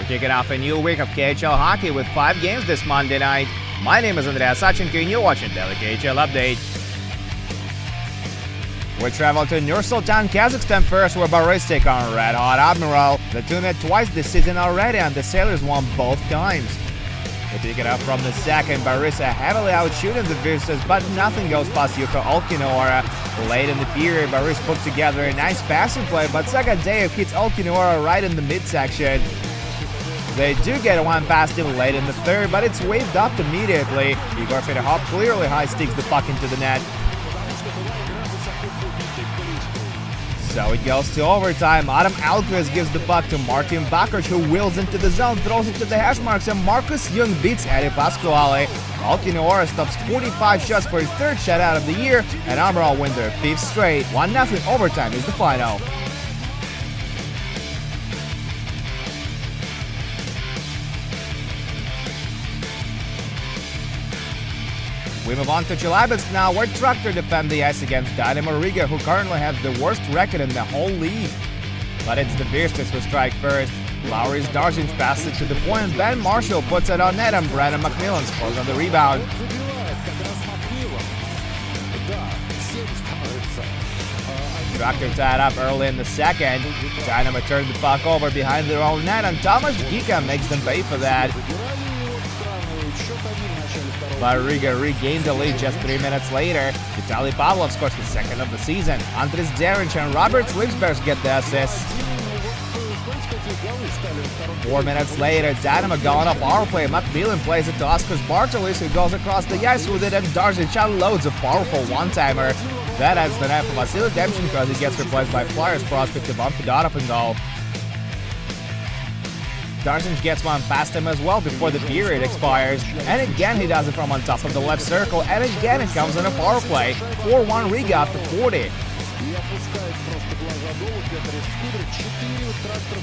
kicking off a new week of KHL hockey with 5 games this Monday night. My name is Andreas Sachenko and you're watching Daily KHL Update. We travel to Nur-Sultan, Kazakhstan first, where Boris take on Red Hot Admiral. The two met twice this season already and the Sailors won both times. We pick it up from the second. Boris heavily outshooting the Vistas, but nothing goes past Yuko Olkinuora. Late in the period, Boris put together a nice passing play, but Sagadeyev hits Olkinuora right in the midsection. They do get one past him late in the third, but it's waved up immediately. Igor Fedorov clearly high sticks the puck into the net. So it goes to overtime. Adam Alkvist gives the puck to Martin Bakoc, who wheels into the zone, throws it to the hash marks, and Marcus Young beats Eddie Pasquale. Olkinuora stops 45 shots for his third shutout of the year, and Admiral win their 5th straight. 1-0 overtime is the final. We move on to Chelyabinsk now, where Traktor defend the ice against Dynamo Riga, who currently have the worst record in the whole league. But it's the Vistas who strike first. Lowry's Darzinch passes it to the point, Ben Marshall puts it on net, and Brandon McMillan scores on the rebound. Traktor tied up early in the second. Dynamo turned the puck over behind their own net, and Tomasz Gika makes them pay for that. But Riga regained the lead just 3 minutes later. Vitaly Pavlov scores his second of the season. Andris Derinch and Robert Swixbergs get the assists. 4 minutes later, Dynamo go on a power play. McMillan plays it to Oskars Bartolis, who goes across the ice with it, and Darzinch unloads a powerful one-timer. That adds the net for Vasily Demchenko as he gets replaced by Flyers prospect Ivan Fedorov in goal. Darzinch gets one past him as well before the period expires, and again he does it from on top of the left circle, and again it comes on a power play. 4-1 Riga after 40.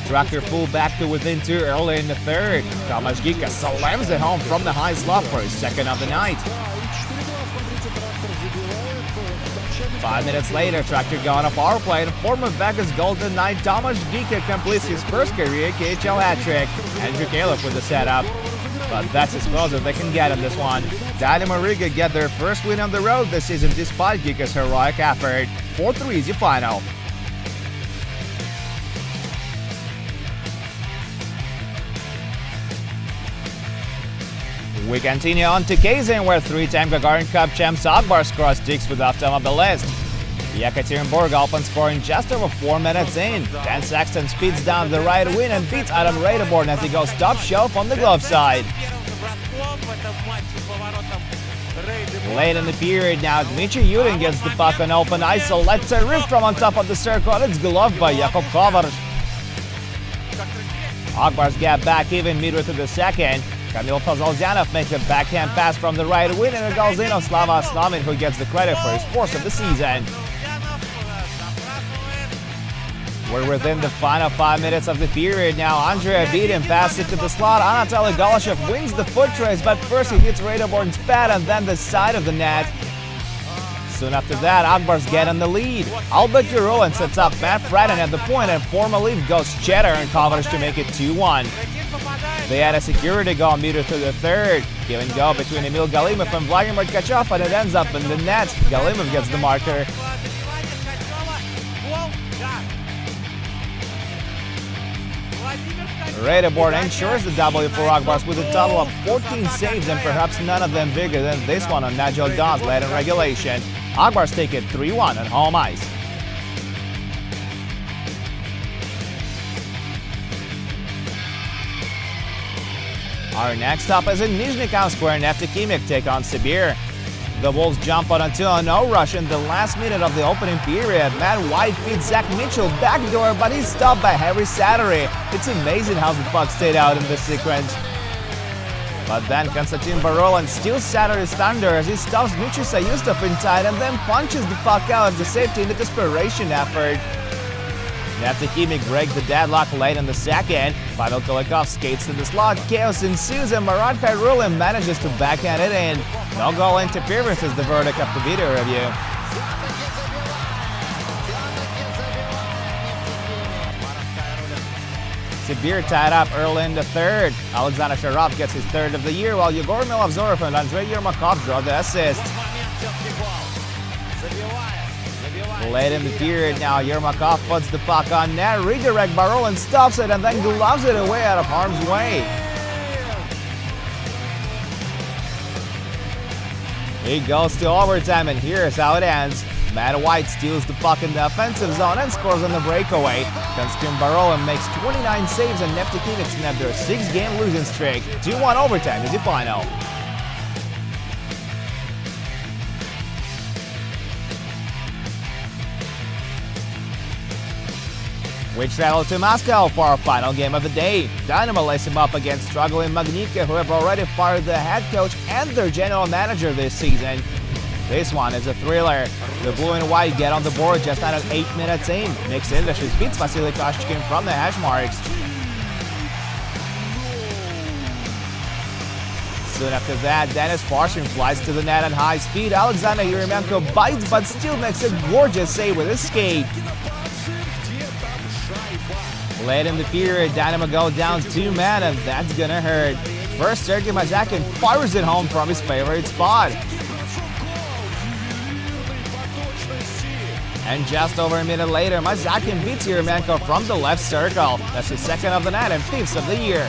Traktor pulled back to within 2 early in the third. Tomasz Gika slams it home from the high slot for his second of the night. 5 minutes later, Traktor go on a power play, and former Vegas Golden Knight Tomasz Gika completes his first career KHL hat-trick. Andrew Caleb with the setup. But that's as close as they can get in this one. Dynamo Riga get their first win on the road this season despite Gika's heroic effort. 4-3 is your final. We continue on to Kazan, where 3-time Gagarin Cup champs Akbars cross sticks with Automobilist. Yekaterinburg opens scoring just over 4 minutes in. Dan Sexton speeds down the right wing and beats Adam Radeborn as he goes top shelf on the glove side. Late in the period now, Dmitry Yudin gets the puck on open ice, so lets a rip from on top of the circle, and it's gloved by Jakub Kovar. Akbars get back even midway through the second. Kamil Fazalzyanov makes a backhand pass from the right wing, and it goes in on Slava Asnamin, who gets the credit for his 4th of the season. We're within the final 5 minutes of the period now. Andrei Abidin passes it to the slot. Anatoly Goloshev wins the foot race, but first he hits Radeborn's pad and then the side of the net. Soon after that, Akbars get on the lead. Albert Yuroin sets up Matt Fredden at the point, and former lead goes Cheddar and Kovacs to make it 2-1. They had a security goal midway through the third. Give and go between Emil Galimov and Vladimir Tkachov, and it ends up in the net. Galimov gets the marker. Radeborn ensures the W for Akbars with a total of 14 saves, and perhaps none of them bigger than this one on Nigel Dawes late in regulation. Akbars take it 3-1 on home ice. Our next stop is in Nizhny where Neftekhimik take on Sibir. The Wolves jump on a 2-0 rush in the last minute of the opening period. Matt White feeds Zach Mitchell backdoor, but he's stopped by Harry Sattery. It's amazing how the puck stayed out in this sequence. But then Konstantin Barolan steals Sattery's thunder as he stops Mitchell Sayustov inside and then punches the puck out of the safety in the desperation effort. Neftekhimik breaks the deadlock late in the second. Pavel Kulikov skates to the slot, chaos ensues, and Marat Khairulin manages to backhand it in. No goal interference is the verdict of the video review. Sibir tied up early in the third. Alexander Sharov gets his third of the year, while Yegor Milovzorov and Andrei Yermakov draw the assist. Late in the period now, Yermakov puts the puck on net, redirect Barolin stops it and then gloves it away out of harm's way. It goes to overtime, and here's how it ends. Matt White steals the puck in the offensive zone and scores on the breakaway. Konstantin Barolin makes 29 saves, and Neftekhimik snapped their 6-game losing streak. 2-1 overtime is the final. We travel to Moscow for our final game of the day. Dynamo lays him up against struggling Magnitka, who have already fired the head coach and their general manager this season. This one is a thriller. The blue and white get on the board just under 8 minutes in. Nick Industries beats Vasily Koshchkin from the hash marks. Soon after that, Denis Parshin flies to the net at high speed. Alexander Yermenko bites but still makes a gorgeous save with his skate. Late in the period, Dynamo go down 2-man, and that's gonna hurt. First, Sergei Mazakin fires it home from his favorite spot. And just over a minute later, Mazakin beats Yermenko from the left circle. That's his second of the night and 5th of the year.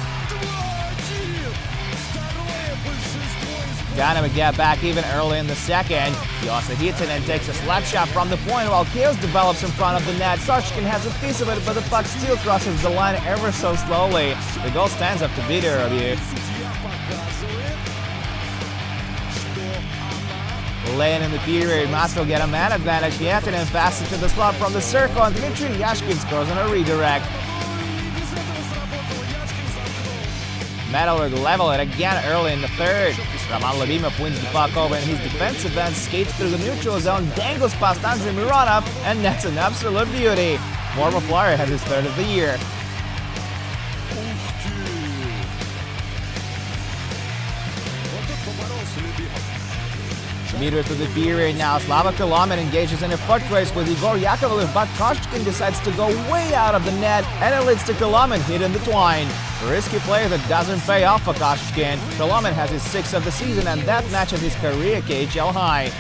Dynamo get back even early in the second. Jossa Hietanen takes a slap shot from the point while chaos develops in front of the net. Koshchkin has a piece of it, but the puck still crosses the line ever so slowly. The goal stands up to video review. Late in the period, Moscow get a man advantage. Hietanen passes to the slot from the circle, and Dmitry Yashkin scores on a redirect. Metalurg level it again early in the third. Roman Levimov wins the puck over in his defensive end, skates through the neutral zone, dangles past Andrei Mironov, and that's an absolute beauty. Morva Flyer has his third of the year. Midway through the period now, Slava Kolomen engages in a foot race with Igor Yakovlev, but Koshchkin decides to go way out of the net, and it leads to Kolomen hitting the twine. A risky play that doesn't pay off for Koshchkin. Kolomen has his 6th of the season, and that matches his career KHL high.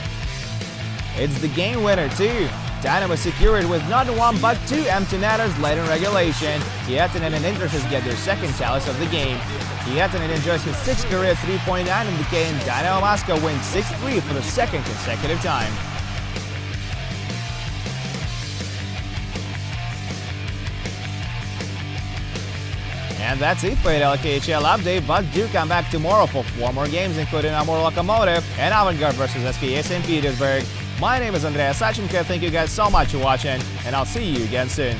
It's the game winner too. Dynamo secured with not one but 2 empty netters late in regulation. Hietanen and Industries get their second chalice of the game. Hietanen enjoys his 6th career 3.9 in the game, and Dynamo Moscow wins 6-3 for the second consecutive time. And that's it for the KHL update, but do come back tomorrow for 4 more games, including Amur Lokomotiv and Avangard versus SKA St. Petersburg. My name is Andrea Sachenko. Thank you guys so much for watching, and I'll see you again soon.